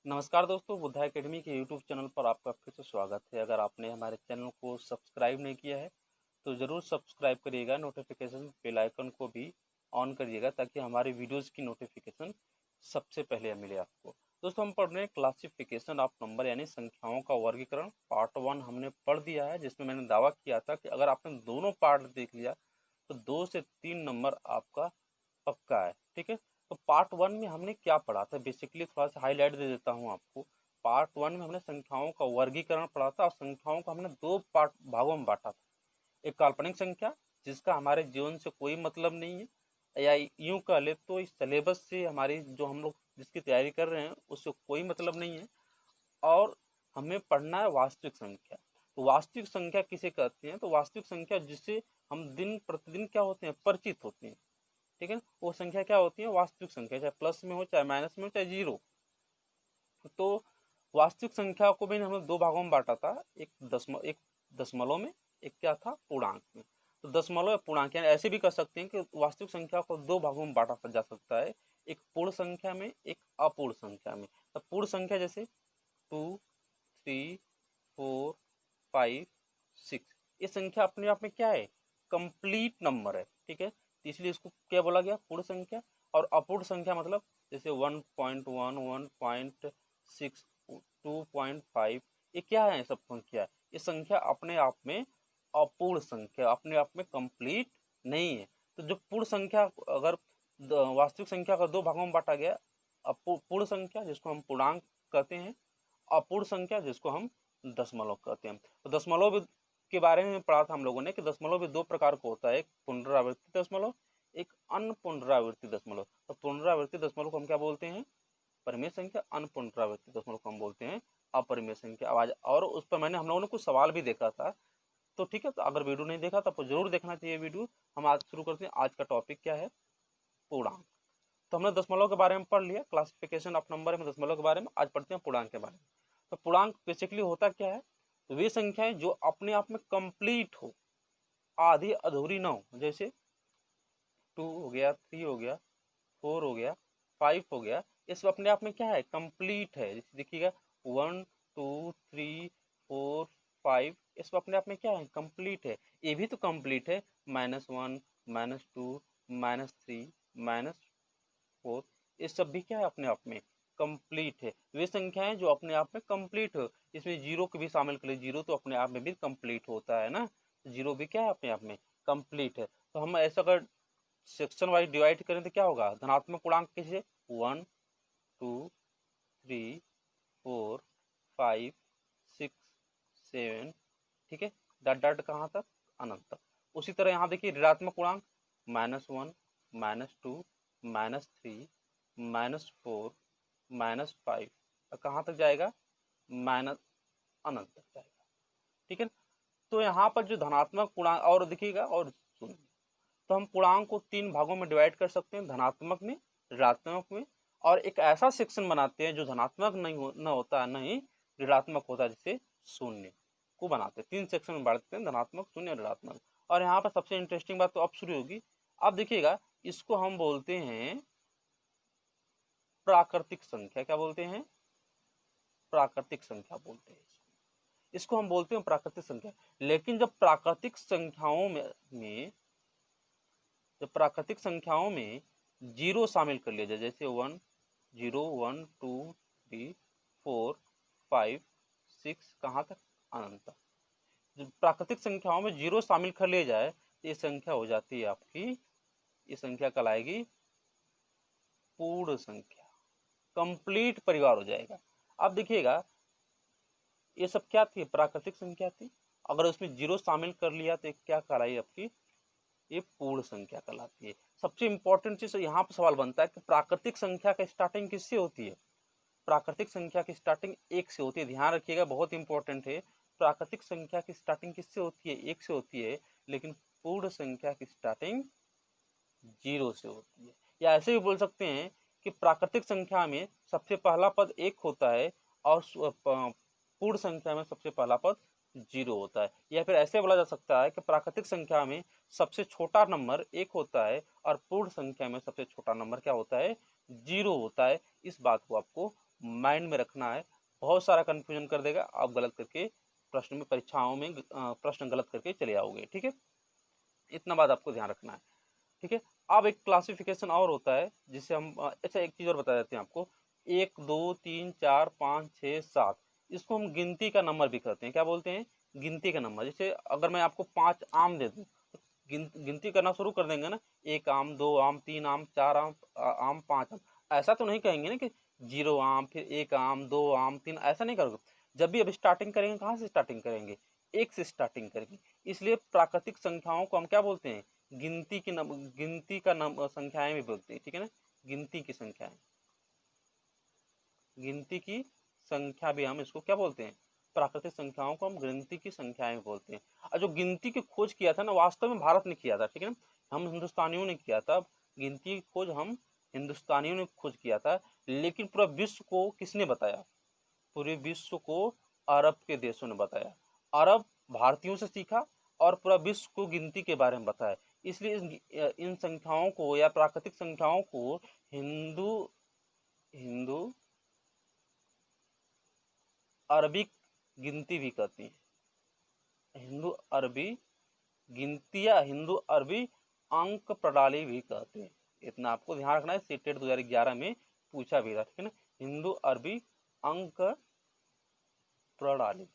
नमस्कार दोस्तों, बुद्धा एकेडमी के यूट्यूब चैनल पर आपका फिर से स्वागत है। अगर आपने हमारे चैनल को सब्सक्राइब नहीं किया है तो ज़रूर सब्सक्राइब करिएगा, नोटिफिकेशन बेल आइकन को भी ऑन करिएगा ताकि हमारे वीडियोस की नोटिफिकेशन सबसे पहले मिले आपको। दोस्तों, हम पढ़ रहे हैं क्लासिफिकेशन ऑफ नंबर यानी संख्याओं का वर्गीकरण। पार्ट 1 हमने पढ़ दिया है, जिसमें मैंने दावा किया था कि अगर आपने दोनों पार्ट देख लिया तो 2 से 3 नंबर आपका पक्का है। ठीक है, तो पार्ट 1 में हमने क्या पढ़ा था, बेसिकली थोड़ा सा हाईलाइट दे देता हूँ आपको। पार्ट 1 में हमने संख्याओं का वर्गीकरण पढ़ा था और संख्याओं को हमने दो पार्ट भागों में बांटा था। एक काल्पनिक संख्या जिसका हमारे जीवन से कोई मतलब नहीं है, या यूं कह ले तो इस सिलेबस से हमारी जो हम लोग जिसकी तैयारी कर रहे हैं उससे कोई मतलब नहीं है। और हमें पढ़ना है वास्तविक संख्या। तो वास्तविक संख्या किसे कहते हैं, तो वास्तविक संख्या जिससे हम दिन प्रतिदिन क्या होते हैं, परिचित होते हैं। ठीक है, वो संख्या क्या होती है, वास्तविक संख्या, चाहे प्लस में हो, चाहे माइनस में हो, चाहे जीरो। तो वास्तविक संख्या को भी हमने दो भागों में बांटा था, एक दशमलव में, एक क्या था, पूर्णांक में। तो दशमलव या पूर्णांक यानी ऐसे भी कर सकते हैं कि वास्तविक संख्या को दो भागों में बांटा जा सकता है, एक पूर्ण संख्या में, एक अपूर्ण संख्या में। तो पूर्ण संख्या जैसे 2, 3, 4, 5, 6, ये संख्या अपने आप में क्या है, कंप्लीट नंबर है। ठीक है, तो इसलिए इसको क्या बोला गया, पूर्ण संख्या। और अपूर्ण संख्या मतलब जैसे 1.1, 1.6, 2.5, ये क्या है, सब संख्या, ये संख्या अपने आप में अपूर्ण संख्या, अपने आप में कंप्लीट नहीं है। तो जो पूर्ण संख्या, अगर वास्तविक संख्या का दो भागों में बांटा गया, पूर्ण संख्या जिसको हम पूर्णांक कहते हैं, अपूर्ण संख्या जिसको हम दशमलव कहते हैं। तो दशमलव के बारे में पढ़ा था हम लोगों ने कि दशमलव भी दो प्रकार का होता है, एक पुनरावृत्ति दशमलव, एक अनपुनरावृत्ति दशमलव। तो पुनरावृत्ति दशमलव को हम क्या बोलते हैं, परिमेय संख्या। अनपुनरावृत्ति दशमलव को हम बोलते हैं अपरिमेय संख्या। आवाज और उस पर मैंने हम लोगों ने कुछ सवाल भी देखा था। तो ठीक है, तो अगर वीडियो नहीं देखा तो आपको जरूर देखना चाहिए वीडियो। हम आज शुरू करते हैं। आज का टॉपिक क्या है, पूर्णांक। तो हमने दशमलव के बारे में पढ़ लिया, क्लासिफिकेशन ऑफ नंबर में दशमलव के बारे में। आज पढ़ते हैं पूर्णांक के बारे में। तो पूर्णांक बेसिकली होता क्या है, तो वे संख्याएं जो अपने आप में कंप्लीट हो, आधी अधूरी ना हो। जैसे 2 हो गया, 3 हो गया, 4 हो गया, 5 हो गया, ये सब अपने आप में क्या है, कंप्लीट है। जैसे देखिएगा 1, 2, 3, 4, 5, ये सब अपने आप में क्या है, कंप्लीट है। ये भी तो कंप्लीट है, -1, -2, -3, -4, ये सब भी क्या है, अपने आप में कंप्लीट है। वे संख्याएं जो अपने आप में कंप्लीट हो, इसमें जीरो को भी शामिल कर ले, जीरो तो अपने आप में भी कंप्लीट होता है ना, जीरो भी क्या है, अपने आप में कंप्लीट है। तो हम ऐसा अगर सेक्शन वाइज डिवाइड करें तो क्या होगा, धनात्मक पूर्णांक किसे, 1, 2, 3, 4, 5, 6, 7, ठीक है, डॉट डॉट कहाँ तक, अनंत तक। उसी तरह यहाँ देखिए ऋणात्मक पूर्णांक, -1, -2, -3, -4, -5, कहाँ तक जाएगा, माइनस अनंत तक जाएगा। ठीक है, तो यहाँ पर जो धनात्मक पूर्णांक, और देखिएगा, और सुनिए, तो हम पूर्णांक को तीन भागों में डिवाइड कर सकते हैं, धनात्मक में, ऋणात्मक में, और एक ऐसा सेक्शन बनाते हैं जो धनात्मक न होता है, नहीं ऋणात्मक होता है, जैसे शून्य को बनाते हैं। तीन सेक्शन में बांटते हैं, धनात्मक, शून्य, ऋणात्मक। और यहाँ पर सबसे इंटरेस्टिंग बात तो अब शुरू होगी। अब देखिएगा, इसको हम बोलते हैं प्राकृतिक संख्या। क्या बोलते हैं, प्राकृतिक संख्या बोलते हैं इसको हम बोलते हैं प्राकृतिक संख्या। लेकिन जब प्राकृतिक संख्याओं में जब प्राकृतिक संख्याओं में जीरो शामिल कर लिया जाए, जैसे 1, 0, 1, 2, 3, 4, 5, 6, कहाँ तक, अनंत तक। जब प्राकृतिक संख्याओं में जीरो शामिल कर लिया जाए तो ये संख्या हो जाती है आपकी, ये संख्या कहलाएगी पूर्ण संख्या, कंप्लीट परिवार हो जाएगा। अब देखिएगा, ये सब क्या थी, प्राकृतिक संख्या थी। अगर उसमें जीरो शामिल कर लिया तो क्या कहलाई आपकी, ये पूर्ण संख्या कहलाती है। सबसे इंपॉर्टेंट चीज यहाँ पर सवाल बनता है कि प्राकृतिक संख्या का स्टार्टिंग किससे होती है, प्राकृतिक संख्या की स्टार्टिंग एक से होती है। ध्यान रखिएगा, बहुत इंपॉर्टेंट है। प्राकृतिक संख्या की स्टार्टिंग किससे होती है, एक से होती है, लेकिन पूर्ण संख्या की स्टार्टिंग जीरो से होती है। या ऐसे भी बोल सकते हैं कि प्राकृतिक संख्या में सबसे पहला पद एक होता है और पूर्ण संख्या में सबसे पहला पद जीरो होता है। या फिर ऐसे बोला जा सकता है कि प्राकृतिक संख्या में सबसे छोटा नंबर एक होता है और पूर्ण संख्या में सबसे छोटा नंबर क्या होता है, जीरो होता है। इस बात को आपको माइंड में रखना है, बहुत सारा कन्फ्यूजन कर देगा, आप गलत करके प्रश्न में, परीक्षाओं में प्रश्न गलत करके चले आओगे। ठीक है, इतना बात आपको ध्यान रखना है। ठीक है, अब एक क्लासिफिकेशन और होता है जिसे हम अच्छा एक चीज़ और बता देते हैं आपको, 1 2 3 4 5 6 7, इसको हम गिनती का नंबर भी कहते हैं। क्या बोलते हैं? गिनती का नंबर। जैसे अगर मैं आपको 5 आम दे दूँ, गिनती करना शुरू कर देंगे ना, 1 आम, 2 आम, 3 आम, 4 आम, 5 आम, ऐसा तो नहीं कहेंगे ना कि 0 आम, फिर 1 आम, 2 आम, 3, ऐसा नहीं करोगे। जब भी अब स्टार्टिंग करेंगे, कहाँ से स्टार्टिंग करेंगे? 1 से स्टार्टिंग करेंगे। इसलिए प्राकृतिक संख्याओं को हम क्या बोलते हैं? गिनती का संख्याएं भी बोलते हैं। ठीक है ना, गिनती की संख्याएं, गिनती की संख्या भी हम इसको क्या बोलते हैं? प्राकृतिक संख्याओं को हम गिनती की संख्याएं बोलते हैं। और जो गिनती की खोज किया था ना, वास्तव में भारत ने किया था। ठीक है ना, हम हिंदुस्तानियों ने किया था। गिनती की खोज हम हिंदुस्तानियों ने खोज किया था, लेकिन पूरा विश्व को किसने बताया? पूरे विश्व को अरब के देशों ने बताया। अरब भारतीयों से सीखा और पूरा विश्व को गिनती के बारे में बताया। इसलिए इन संख्याओं को या प्राकृतिक संख्याओं को हिंदू हिंदू अरबिक गिनती भी कहती हैं। हिंदू अरबी गिनती या हिंदू अरबी अंक प्रणाली भी कहते हैं। इतना आपको ध्यान रखना है, सीटेट 2011 में पूछा भी था। ठीक है ना, हिंदू अरबी अंक प्रणाली।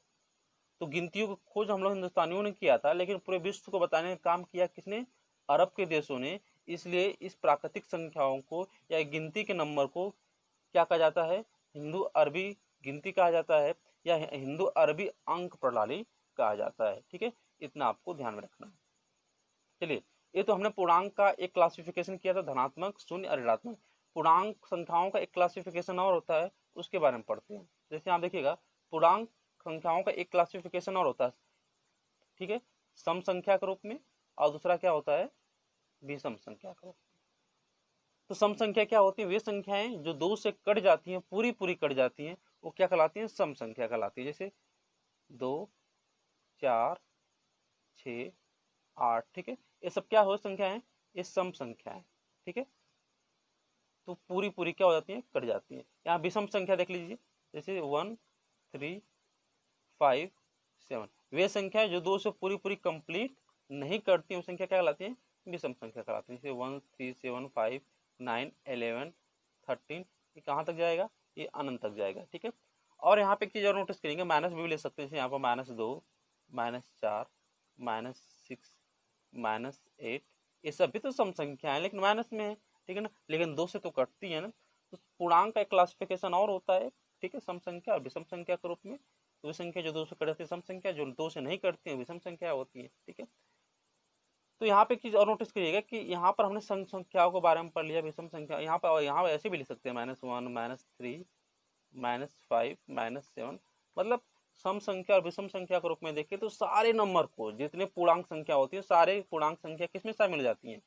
तो गिनतियों की खोज हम लोग हिंदुस्तानियों ने किया था, लेकिन पूरे विश्व को बताने का काम किया किसने? अरब के देशों ने। इसलिए इस प्राकृतिक संख्याओं को या गिनती के नंबर को क्या कहा जाता है? हिंदू अरबी गिनती कहा जाता है या हिंदू अरबी अंक प्रणाली कहा जाता है। ठीक है, इतना आपको ध्यान में रखना है। चलिए, ये तो हमने पूर्णांक का एक क्लासिफिकेशन किया था, धनात्मक, शून्य और ऋणात्मक। पूर्णांक संख्याओं का एक क्लासिफिकेशन और होता है, उसके बारे में पढ़ते हैं। जैसे आप देखिएगा, पूर्णांक संख्याओं का एक क्लासिफिकेशन और होता है। ठीक है, सम संख्या के रूप में, और दूसरा क्या होता है? विषम संख्या के रूप में। तो सम संख्या क्या होती है? वे संख्याएं जो 2 से कट जाती हैं, पूरी पूरी कट जाती हैं, वो क्या कहलाती हैं? सम संख्या कहलाती है। जैसे 2 4 6 8। ठीक है, ये सब क्या हो संख्या है? ये सम संख्या है। ठीक है, तो पूरी पूरी क्या हो जाती है? कट जाती है। यहाँ विषम संख्या देख लीजिए, जैसे 1 3 5 7, वे संख्या जो 2 से पूरी पूरी कंप्लीट नहीं करती वो संख्या क्या कहलाती है? विषम संख्या कहलाती है। जैसे 1 3 7 5 9 11 13, ये कहाँ तक जाएगा? ये अनंत तक जाएगा। ठीक है, और यहाँ पे एक चीज और नोटिस करेंगे, माइनस भी ले सकते हैं। यहाँ पर -2 -4 -6 -8, ये सब भी तो सम संख्या है, लेकिन माइनस में है। ठीक है ना, लेकिन 2 से तो कटती है ना। तो पूर्णांक का एक क्लासिफिकेशन और होता है। ठीक है, सम संख्या और विषम संख्या के रूप में। तो संख्या जो 2 से कटती है सम संख्या, जो 2 से नहीं कटती है विषम संख्या होती है। ठीक है, तो यहाँ पे एक चीज और नोटिस करिएगा कि यहाँ पर हमने सम संख्याओं के बारे में पढ़ लिया, विषम संख्या यहाँ पर, और यहाँ ऐसे भी लिख सकते हैं -1 -3 -5 -7। मतलब सम संख्या और विषम संख्या के रूप में देखें तो सारे नंबर को, जितने पूर्णांक संख्या होती है, सारे पूर्णांक संख्या किसमें शामिल हो जाती हैं?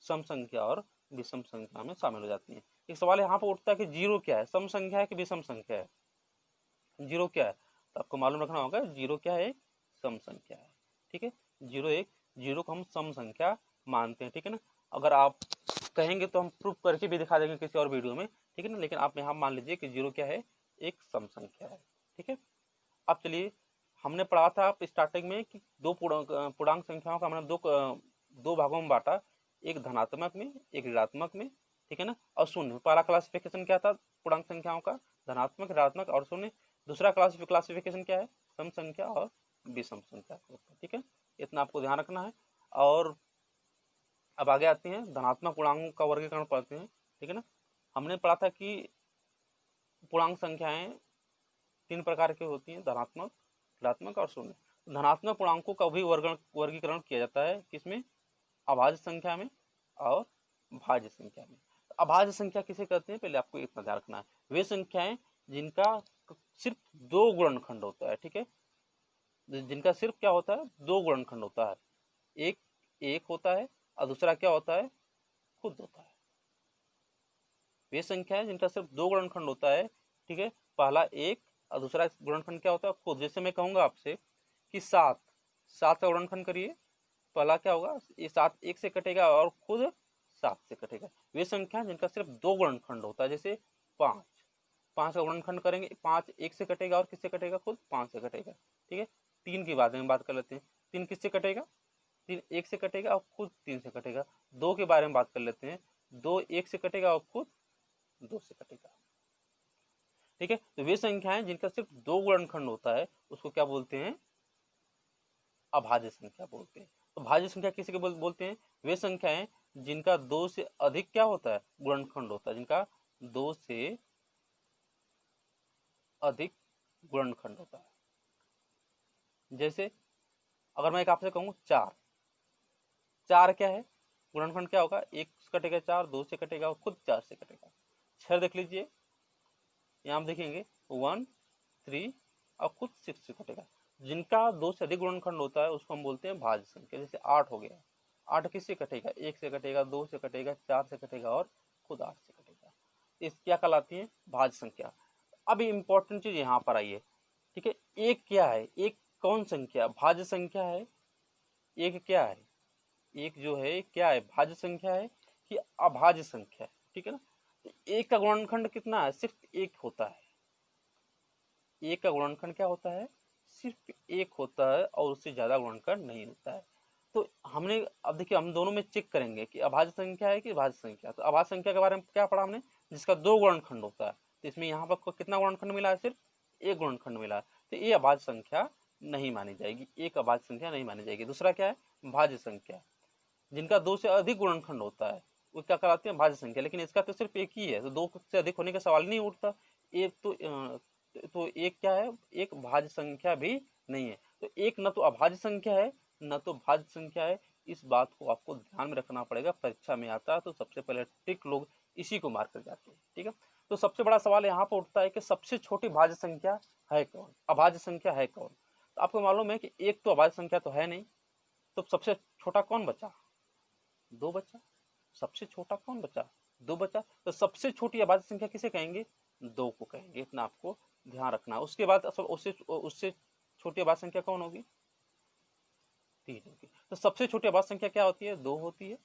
सम संख्या और विषम संख्या में शामिल हो जाती है। एक सवाल यहाँ पर उठता है कि जीरो क्या है? सम संख्या है कि विषम संख्या है? जीरो क्या है? तो आपको मालूम रखना होगा, जीरो क्या है? सम संख्या है। ठीक है, जीरो को हम सम संख्या मानते हैं। ठीक है ना, अगर आप कहेंगे तो हम प्रूफ करके भी दिखा देंगे किसी और वीडियो में। ठीक है ना, लेकिन आप यहाँ मान लीजिए कि जीरो क्या है? एक सम संख्या है। ठीक है, अब चलिए, हमने पढ़ा था स्टार्टिंग में कि दो पूर्णांक संख्याओं का हमने दो भागों में बांटा, एक धनात्मक में, एक ऋणात्मक में। ठीक है ना, और शून्य। पहला क्लासिफिकेशन क्या था पूर्णांक संख्याओं का? धनात्मक, ऋणात्मक और शून्य। दूसरा क्लासिफिकेशन क्या है? सम संख्या और विषम संख्या। ठीक है, इतना आपको ध्यान रखना है। और अब आगे आते हैं, धनात्मक पूर्णांकों का वर्गीकरण पढ़ते हैं। ठीक है ना, हमने पढ़ा था कि पूर्णांक संख्याएं 3 प्रकार की होती हैं, धनात्मक, ऋणात्मक और शून्य। धनात्मक पूर्णांकों का भी वर्गीकरण किया जाता है किसमें? अभाज्य संख्या में और भाज्य संख्या में। अभाज्य संख्या किसे कहते हैं? पहले आपको इतना ध्यान रखना है, वे संख्याएं जिनका सिर्फ 2 गुणनखंड होता है। ठीक है, जिनका सिर्फ क्या होता है? 2 गुणनखंड होता है। एक एक होता है और दूसरा क्या होता है? खुद होता है। वे संख्याएं जिनका सिर्फ 2 गुणनखंड होता है। ठीक है, पहला एक और दूसरा गुणनखंड क्या होता है? खुद। जैसे मैं कहूंगा आपसे कि 7 7 का गुणनखंड करिए, पहला क्या होगा? ये 7 एक से कटेगा और खुद 7 से कटेगा। वे संख्या जिनका सिर्फ 2 गुणनखंड होता है, जैसे 5, 5 का गुणनखंड करेंगे, 5 1 से कटेगा और किससे कटेगा, खुद 5 से कटेगा। ठीक है, 3 की बारे में बात कर लेते हैं, 3 किससे कटेगा, 3 1 से कटेगा और खुद 3 से कटेगा। 2 के बारे में बात कर लेते हैं, 2 1 से कटेगा और खुद 2 से कटेगा। ठीक है, तो वे संख्याएं जिनका सिर्फ 2 गुणनखंड होता है उसको क्या बोलते हैं, अभाज्य संख्या बोलते हैं। तो भाज्य संख्या किसी के बोलते हैं, वे संख्याएं जिनका 2 से अधिक क्या होता है, गुणनखंड होता है, जिनका 2 से अधिक गुणनखंड होता है। जैसे अगर मैं एक आपसे कहूँ 4, 4 क्या है, गुणनखंड क्या होगा, 1 से कटेगा 4, 2 से कटेगा और खुद 4 से कटेगा। 6 देख लीजिए, यहाँ हम देखेंगे 1 3 और खुद 6 से कटेगा। जिनका 2 से अधिक गुणनखंड होता है उसको हम बोलते हैं भाज्य संख्या। जैसे 8 हो गया, 8 किससे कटेगा, 1 से कटेगा, 2 से कटेगा, 4 से कटेगा और खुद 8 से कटेगा। इस क्या कहलाती है, भाज्य संख्या। अब इंपॉर्टेंट चीज यहाँ पर आई है। ठीक है, एक क्या है, एक कौन संख्या भाज्य संख्या है, एक क्या है, एक जो है क्या है, भाज्य संख्या है कि अभाज्य संख्या है। ठीक है ना, तो एक का गुणनखंड कितना है, सिर्फ एक होता है। एक का गुणनखंड क्या होता है, सिर्फ एक होता है और उससे ज्यादा गुणनखंड नहीं होता है। तो हमने अब देखिए हम दोनों में चेक करेंगे कि अभाज्य संख्या है कि भाज्य संख्या। तो अभाज्य संख्या के बारे में क्या पढ़ा हमने, जिसका 2 गुणनखंड होता है। तो इसमें यहाँ पर कितना गुणनखंड मिला है, सिर्फ 1 गुणनखंड मिला है, तो ये अभाज्य संख्या नहीं मानी जाएगी, एक अभाज्य संख्या नहीं मानी जाएगी। दूसरा क्या है, भाज्य संख्या, जिनका 2 से अधिक गुणनखंड होता है वो क्या कहलाते हैं, भाज्य संख्या। लेकिन इसका तो सिर्फ एक ही है, तो 2 से अधिक होने का सवाल नहीं उठता। एक तो एक क्या है, एक भाज्य संख्या भी नहीं है। तो एक न तो अभाज्य संख्या है न तो भाज्य संख्या है। इस बात को आपको ध्यान में रखना पड़ेगा, परीक्षा में आता है तो सबसे पहले टिक लोग इसी को मार कर जाते हैं। ठीक है, तो सबसे बड़ा सवाल यहाँ पर उठता है कि सबसे छोटी भाज्य संख्या है कौन, अभाज्य संख्या है कौन। तो आपको मालूम है कि एक तो अभाज्य संख्या तो है नहीं, तो सबसे छोटा कौन बचा, 2 बचा। सबसे छोटा कौन बचा, 2 बचा। तो सबसे छोटी अभाज्य संख्या किसे कहेंगे, 2 को कहेंगे, इतना आपको ध्यान रखना। उसके बाद उससे छोटी अभाज्य संख्या कौन होगी, 3 होगी। तो सबसे छोटी अभाज्य संख्या क्या होती है, 2 होती है।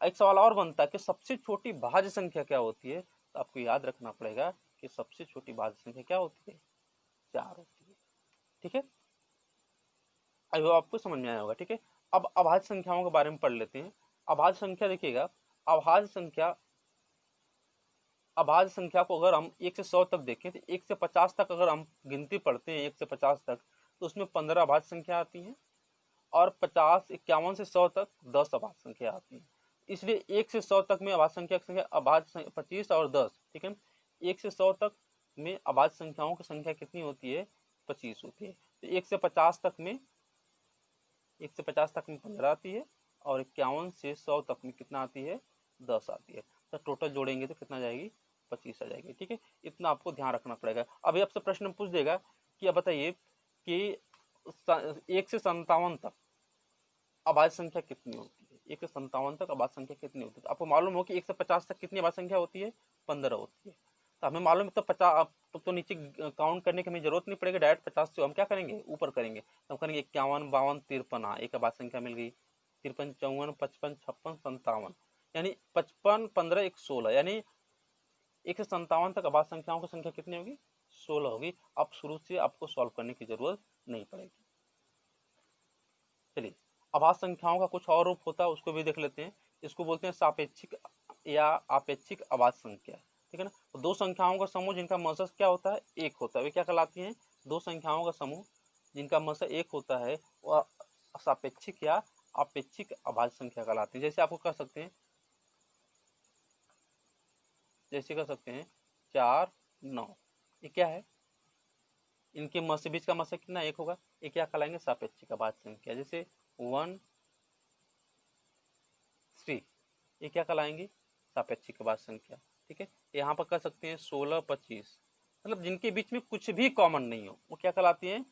एक सवाल और बनता है कि सबसे छोटी भाज्य संख्या क्या होती है, तो आपको याद रखना पड़ेगा कि सबसे छोटी भाज्य संख्या क्या होती है, 4 होती है। ठीक है, अब आपको समझ में आया होगा। ठीक है, अब अभाज्य संख्याओं के बारे में पढ़ लेते हैं। अभाज्य संख्या देखिएगा, अभाज्य संख्या को अगर हम 1 से 100 तक देखें तो 1 से 50 तक अगर हम गिनती पढ़ते हैं 1 से 50 तक, तो उसमें 15 अभाज्य संख्या आती हैं और 50 51 से 100 तक 10 अभाज्य संख्या आती है। इसलिए 1 से 100 तक में अभाज्य संख्या अभाज्य 25 और 10। ठीक है, 1 से 100 तक में अभाज्य संख्याओं की संख्या कितनी होती है, 25 होती है। तो 1 से 50 तक में 15 आती है और 51 से 100 तक में कितना आती है, 10 आती है। तो टोटल जोड़ेंगे तो कितना जाएगी, 25 आ जाएगी। ठीक है, इतना आपको ध्यान रखना पड़ेगा। अभी आपसे प्रश्न पूछ देगा कि अब बताइए कि 1 से 57 तक अभाज्य संख्या कितनी होती है, 1 से 57 तक अभाज्य संख्या कितनी होती है। तो आपको मालूम हो कि 1 से 50 तक कितनी अभाज्य संख्या होती है, 15 होती है। तो हमें मालूम है तो 50 तो नीचे काउंट करने की हमें जरूरत नहीं पड़ेगी, डायरेक्ट 50 से हम क्या करेंगे, ऊपर करेंगे। तो हम करेंगे 51 52 53, हाँ एक अभाज्य संख्या मिल गई। 53 54 55 56 57, यानी 55 15 1 16, यानी 1 से 57 तक अभाज्य संख्याओं की संख्या कितनी होगी, 16 होगी। अब शुरू से आपको सॉल्व करने की जरूरत नहीं पड़ेगी। चलिए, अभाज्य संख्याओं का कुछ और रूप होता है उसको भी देख लेते हैं। इसको बोलते हैं सापेक्षिक या आपेक्षिक अभाज्य संख्या। ठीक है ना, तो 2 संख्याओं का समूह जिनका मसस क्या होता है, 1 होता है, वे क्या कहलाती हैं, 2 संख्याओं का समूह जिनका मसस 1 होता है वह सापेक्षिक या आपेक्षिक अभाज्य संख्या कहलाती है। जैसे आपको कह सकते हैं, 4 9, ये क्या है, इनके मस बीच का मसस कितना, 1 होगा। ये क्या कहलाएंगे, सापेक्षिक अभाज्य संख्या। जैसे 1 3, ये क्या कहलाएंगे, सापेक्षिक अभाज्य संख्या। ठीक है, यहाँ पर कह सकते हैं 16 25, मतलब जिनके बीच में कुछ भी कॉमन नहीं हो वो क्या कहलाती है,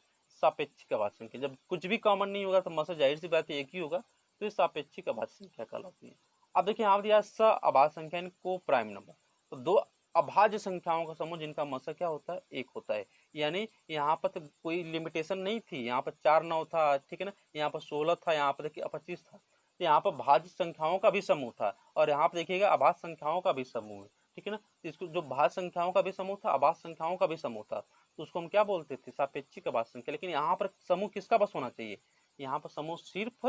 सापेक्षिक अभाज्य संख्या। जब कुछ भी कॉमन नहीं होगा तो मसला जाहिर सी बात है एक ही होगा, तो ये सापेक्षिक अभाज्य संख्या कहलाती है। अब देखिए यहाँ दिया स अभाज्य संख्या को प्राइम नंबर, तो 2 अभाज्य संख्याओं का समूह जिनका मसला क्या होता है, 1 होता है। यानी यहाँ पर तो कोई लिमिटेशन नहीं थी, यहाँ पर 4 9 था, ठीक है ना, यहाँ पर 16 था, यहाँ पर देखिए 25 था। यहाँ पर भाज्य संख्याओं का भी समूह था और यहाँ पर देखिएगा अभाज्य संख्याओं का भी समूह है। ठीक है ना। इसको जो भाज्य संख्याओं का भी समूह था, अभाज्य संख्याओं का भी समूह था, तो उसको हम क्या बोलते थे, सापेक्षिक अभाज्य संख्या। लेकिन यहाँ पर समूह किसका बस होना चाहिए, यहाँ पर समूह सिर्फ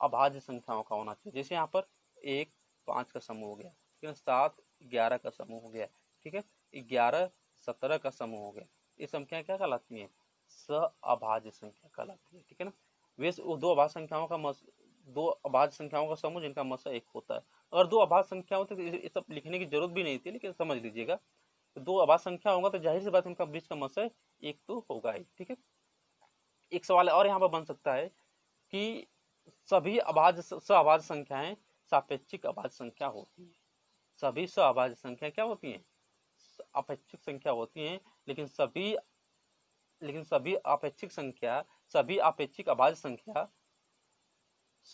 अभाज्य संख्याओं का होना चाहिए। जैसे यहाँ पर 1 5 का समूह हो गया, ठीक है, 7 11 का समूह हो गया, ठीक है, 11 17 का समूह हो गया। ये संख्या क्या कहलाती है, सअभाज्य संख्या कहलाती है, ठीक है ना। वैसे वो दो अभाज्य संख्याओं का समूह जिनका मसा 1 होता है। अगर दो अभाज्य संख्या होती तो ये सब लिखने की जरूरत भी नहीं थी, लेकिन समझ लीजिएगा, तो दो अभाज्य संख्या होगा तो जाहिर सी बात उनका बीच का मसा 1 तो होगा ही, ठीक है। एक सवाल और यहाँ पर बन सकता है कि सभी अभाज्य संख्याएं सापेक्षिक अभाज्य संख्या होती है। सभी अभाज्य संख्या क्या होती हैं, अपेक्षिक संख्या होती हैं, लेकिन सभी अपेक्षिक संख्या, सभी अपेक्षिक अभाज्य संख्या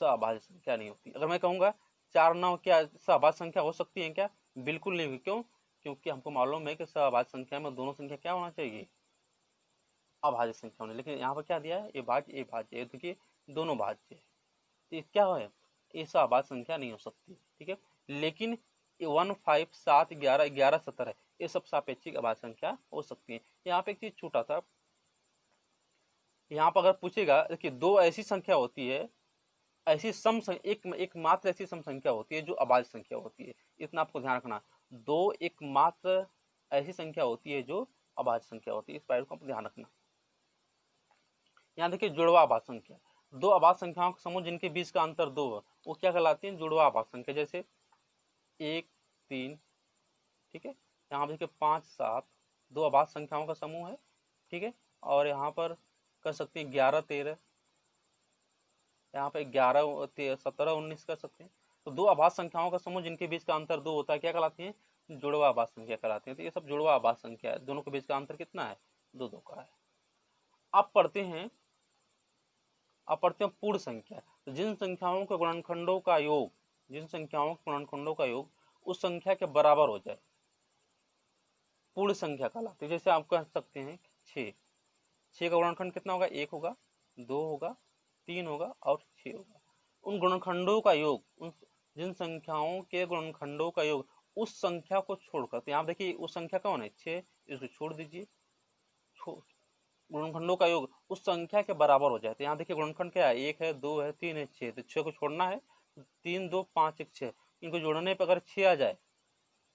अभाज्य संख्या नहीं होती। अगर मैं कहूंगा 4 9 क्या अभाज्य संख्या हो सकती है क्या, बिल्कुल नहीं। क्यों, क्योंकि हमको मालूम है कि अभाज्य संख्या में दोनों संख्या क्या होना चाहिए, अभाज्य संख्या होने। लेकिन यहाँ पर क्या दिया है, ये भाज्य, देखिए दोनों भाज्य है, तो क्या है, ये अभाज्य संख्या नहीं हो सकती, ठीक है। लेकिन 1 5 7 11 11 17 है, ये सब सापेक्षिक अभाज्य संख्या हो सकती है। यहाँ पे एक चीज छूटा था, यहाँ पर अगर पूछेगा कि दो ऐसी संख्या होती है, ऐसी एक मात्र ऐसी सम संख्या होती है जो अभाज्य संख्या होती है, इतना आपको ध्यान रखना। दो एक मात्र ऐसी संख्या होती है जो अभाज्य संख्या होती है, इस पॉइंट को आप ध्यान रखना। यहाँ देखिए जुड़वा अभाज्य संख्या, दो अभाज्य संख्याओं का समूह जिनके बीच का अंतर 2 है, वो क्या कहलाती है, जुड़वा अभाज्य संख्या। जैसे 1 3, ठीक है, यहाँ देखिए 5 7, दो अभाज्य संख्याओं का समूह है, ठीक है। और यहाँ पर कर सकते हैं 11 13, यहाँ पे 11 17 19 कर सकते हैं। तो दो अभाज्य संख्याओं का समूह जिनके बीच का अंतर 2 होता है क्या कहलाती है, जुड़वा अभाज्य संख्या कहलाती है। तो ये सब जुड़वा अभाज्य संख्या है, दोनों के बीच का अंतर कितना है, 2 2 का है। अब पढ़ते हैं पूर्ण संख्या। तो जिन संख्याओं के गुणनखंडों का योग, उस संख्या के बराबर हो जाए, पूर्ण संख्या कहलाती है। जैसे आप कह सकते हैं 6 का गुणनखंड कितना होगा, 1 होगा, 2 होगा, 3 होगा और 6 होगा। उन गुणनखंडों का योग, जिन संख्याओं के गुणनखंडों का योग उस संख्या को छोड़कर, तो यहाँ देखिए उस संख्या कौन है, 6, इसको छोड़ दीजिए, गुणनखंडों का योग उस संख्या के बराबर हो जाए। तो यहाँ देखिए गुणनखंड क्या है, 1 है, 2 है, 3 है, 6, तो 6 को छोड़ना है, 3 2 5 1 6, इनको जोड़ने पर अगर 6 आ जाए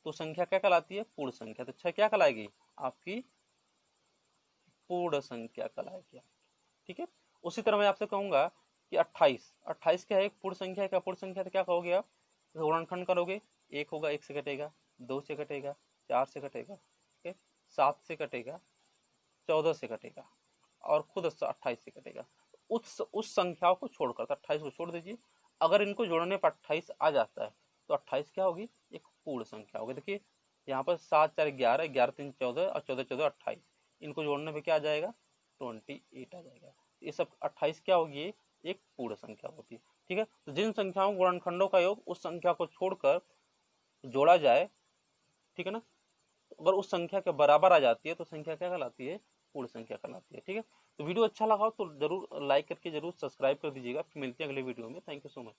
तो संख्या क्या कहलाती है, पूर्ण संख्या। तो 6 क्या कहलाएगी, आपकी पूर्ण संख्या कहलाएगी, ठीक है। उसी तरह मैं आपसे कहूंगा कि 28 क्या है, एक पूर्ण संख्या है। क्या पूर्ण संख्या, तो क्या कहोगे आप, गुणनखंड करोगे, 1 होगा, 1 से कटेगा, 2 से कटेगा, 4 से कटेगा, ठीक है, 7 से कटेगा, 14 से कटेगा और खुद 28 से कटेगा। उस संख्याओं को छोड़कर, तो 28 को छोड़ दीजिए, अगर इनको जोड़ने पर 28 आ जाता है तो 28 क्या होगी, एक पूर्ण संख्या होगी। देखिए यहाँ पर 7 4 11, 11 3 14 और 14 14 28, इनको जोड़ने पे क्या आ जाएगा, 28 आ जाएगा। ये सब 28 क्या होगी, एक पूर्ण संख्या होती है, ठीक है। तो जिन संख्याओं गुणनखंडों का योग उस संख्या को छोड़कर जोड़ा जाए, ठीक है ना, अगर उस संख्या के बराबर आ जाती है तो संख्या क्या कहलाती है, पूर्ण संख्या कहलाती है, ठीक है। तो वीडियो अच्छा लगा हो तो जरूर लाइक करके जरूर सब्सक्राइब कर दीजिएगा। मिलते हैं अगले वीडियो में। Thank you so much.